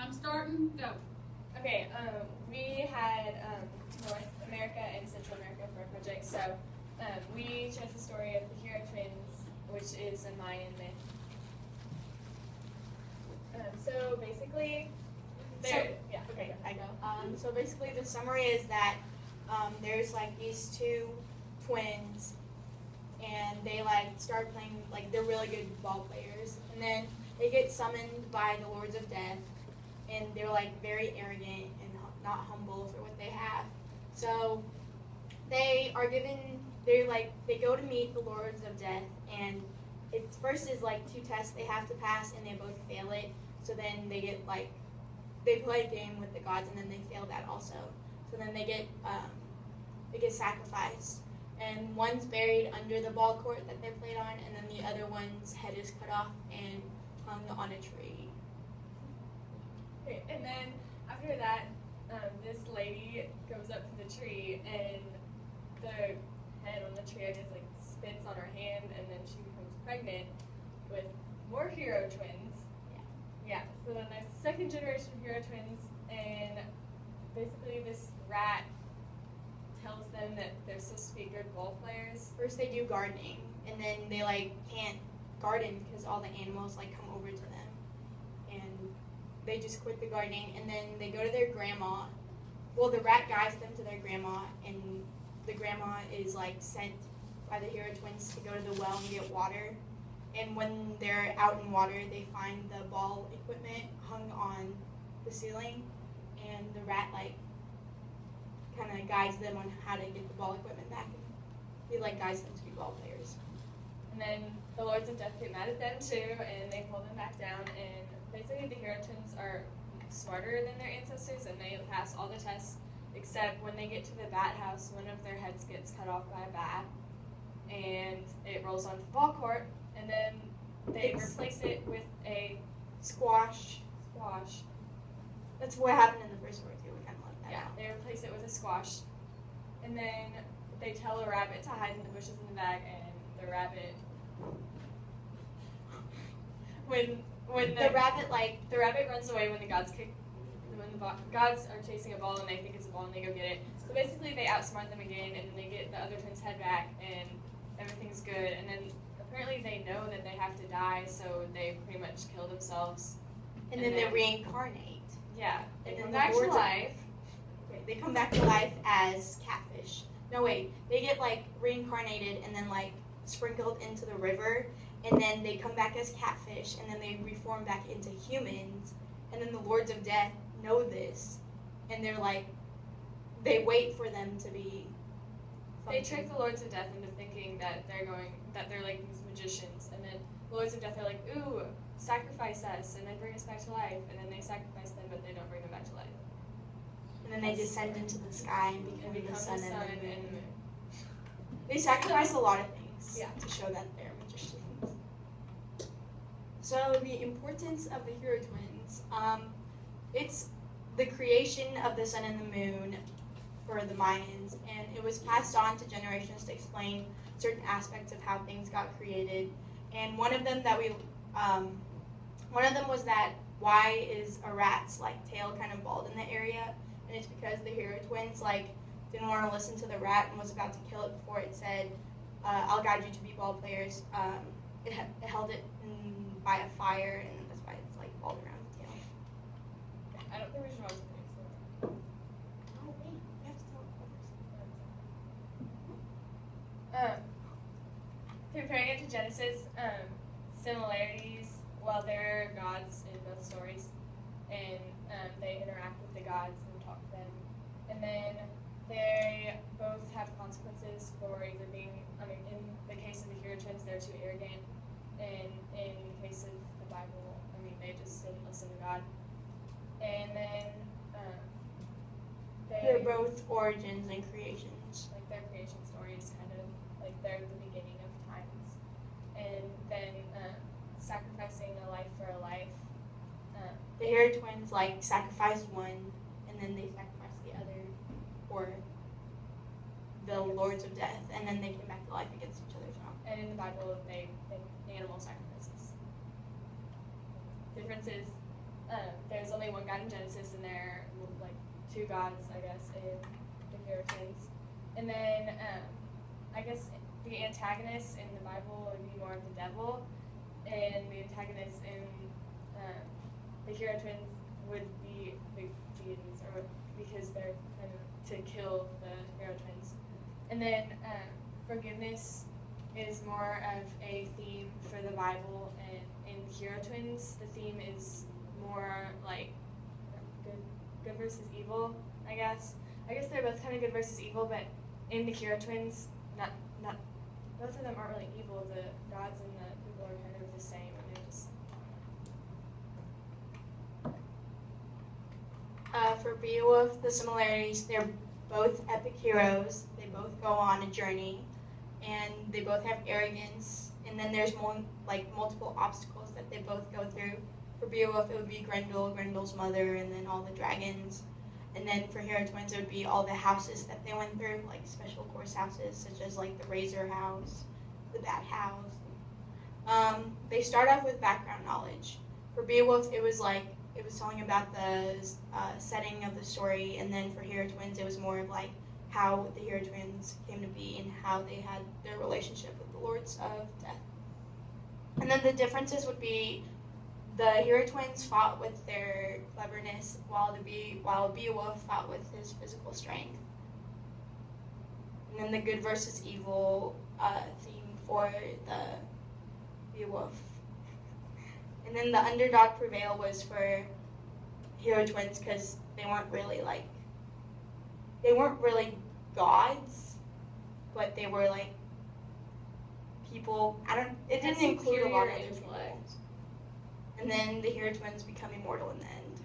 I'm starting. Go. Okay, we had North America and Central America for our project, so we chose the story of the hero twins, which is a Mayan myth. So basically, I go. So basically, the summary is that there's like these two twins, and they like start playing, like they're really good ball players, and then they get summoned by the Lords of Death, and they're like very arrogant and not humble for what they have. So they are given, they go to meet the Lords of Death, and it's first is like two tests they have to pass, and they both fail it. So then they get like, they play a game with the gods, and then they fail that also. So then they get sacrificed, and one's buried under the ball court that they played on, and then the other one's head is cut off and hung on a tree. Okay, and then after that, this lady goes up to the tree, and the head on the tree, I guess, like spits on her hand, and then she becomes pregnant with more hero twins. Yeah. So then there's the second generation of hero twins, and basically this rat tells them that they're supposed to be good ball players. First they do gardening, and then they like can't garden because all the animals like come over to them, and they just quit the gardening, and then they go to their grandma. Well, the rat guides them to their grandma, and the grandma is like sent by the hero twins to go to the well and get water. And when they're out in water, they find the ball equipment hung on the ceiling, and the rat like kind of guides them on how to get the ball equipment back. He like guides them to be ball players. And then the Lords of Death get mad at them too, and they pull them back down. And basically, the hero twins are smarter than their ancestors, and they pass all the tests except when they get to the bat house, one of their heads gets cut off by a bat, and it rolls onto the ball court. And then they replace it with a squash. That's what happened in the first story too. We kind of left that Yeah, out. they replace it with a squash. And then they tell a rabbit to hide in the bushes in the back, and the rabbit, when the rabbit runs away when the gods gods are chasing a ball and they think it's a ball and they go get it. So basically they outsmart them again, and they get the other twins' head back, and everything's good. And then apparently they know that they have to die, so they pretty much kill themselves. And then they reincarnate. Yeah, they And come then back the to Lords life. They come back to life as catfish. No, wait. They get like reincarnated and then like sprinkled into the river, and then they come back as catfish, and then they reform back into humans. And then the Lords of Death know this, and they're like, they wait for them to be. They trick the Lords of Death into thinking that they're like these magicians, and then the Lords of Death are like, ooh, sacrifice us, and then bring us back to life, and then they sacrifice them, but they don't bring them back to life. And then they descend into the sky and become the sun and the moon. moon. They sacrifice a lot of things Yeah. to show that they're magicians. So the importance of the hero twins. It's the creation of the sun and the moon for the Mayans, and it was passed on to generations to explain certain aspects of how things got created. And one of them was that why is a rat's like tail kind of bald in the area? And it's because the hero twins like didn't want to listen to the rat and was about to kill it before it said, "I'll guide you to be ball players." It held it by a fire, and that's why it's like bald around the tail. I don't think we should watch the next one. Oh wait, we have to tell others. Comparing it to Genesis, similarities, well, there are gods in both stories, and they interact with the gods and talk to them. And then they both have consequences for either being, in the case of the hero twins, they're too arrogant, and in the case of the Bible, they just didn't listen to God. And then They're both origins and creations. like their creation story is kind of like they're the beginning of times, and then sacrificing a life for a life. The hero twins like sacrificed one, and then they sacrificed the other for the Lords of Death, and then they came back to life against each other. So. And in the Bible, they animal sacrifices. Difference is there's only one God in Genesis, and there are like two gods, I guess, in the hero twins. And then I guess the antagonist in the Bible would be more of the devil, and the antagonist in the hero twins would be the deities, or because they're kind of to kill the hero twins. And then forgiveness is more of a theme for the Bible, and in hero twins, the theme is more like good versus evil, I guess. I guess they're both kind of good versus evil, but in the hero twins, not both of them aren't really evil. The gods and the people are kind of the same, and they're just. For Beowulf, the similarities, they're both epic heroes. They both go on a journey, and they both have arrogance. And then there's multiple obstacles that they both go through. For Beowulf, it would be Grendel's mother, and then all the dragons. And then for hero twins, it would be all the houses that they went through, like special course houses, such as like the Razor House, the Bat House. They start off with background knowledge. For Beowulf, it was telling about the setting of the story, and then for hero twins, it was more of like how the hero twins came to be and how they had their relationship with the Lords of Death. And then the differences would be the hero twins fought with their cleverness, while Beowulf fought with his physical strength. And then the good versus evil theme for the Beowulf. And then the underdog prevail was for hero twins because they weren't really gods, but they were like people. It didn't include a lot of other people. And then the hero twins become immortal in the end.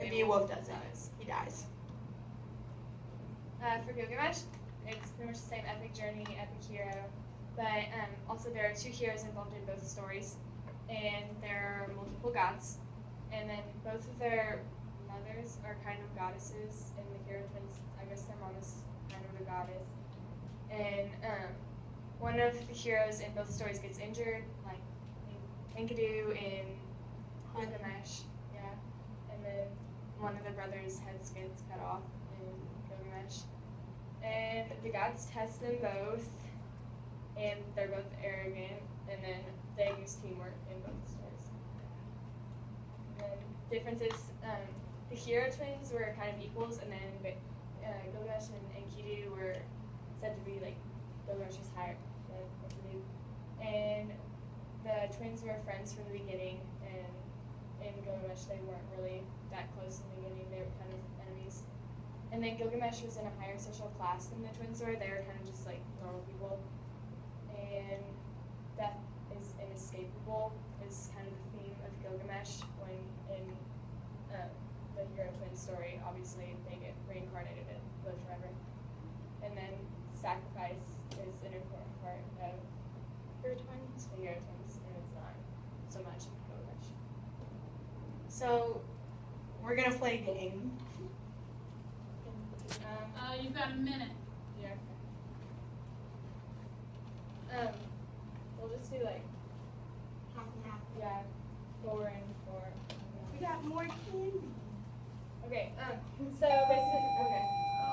And Beowulf doesn't. He dies. For Gilgamesh, it's pretty much the same epic journey, epic hero, but also there are two heroes involved in both stories, and there are multiple gods, and then both of their mothers are kind of goddesses. In the hero twins, I guess their mom is kind of a goddess, and one of the heroes in both stories gets injured, like Enkidu in Gilgamesh, yeah, and then one of the brothers' heads gets cut off in Gilgamesh. And the gods test them both, and they're both arrogant, and then they use teamwork in both stories. And differences, the hero twins were kind of equals, and then Gilgamesh and Enkidu were said to be like Gilgamesh was higher than Enkidu. And the twins were friends from the beginning, and in Gilgamesh they weren't really that close in the beginning. They were kind of enemies. And then Gilgamesh was in a higher social class than the twins were. They were kind of just like normal people. And death is inescapable is kind of the theme of Gilgamesh, when in the hero twin story, obviously they get reincarnated and live forever. And then sacrifice is an important part of Hero twins. the hero twins, and it's not so much in Gilgamesh. So we're gonna play a game. You've got a minute. Yeah. We'll just do like Half and half. yeah, 4 and 4. We got more candy. Okay. So basically, okay.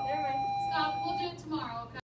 Never mind. Stop. We'll do it tomorrow, okay?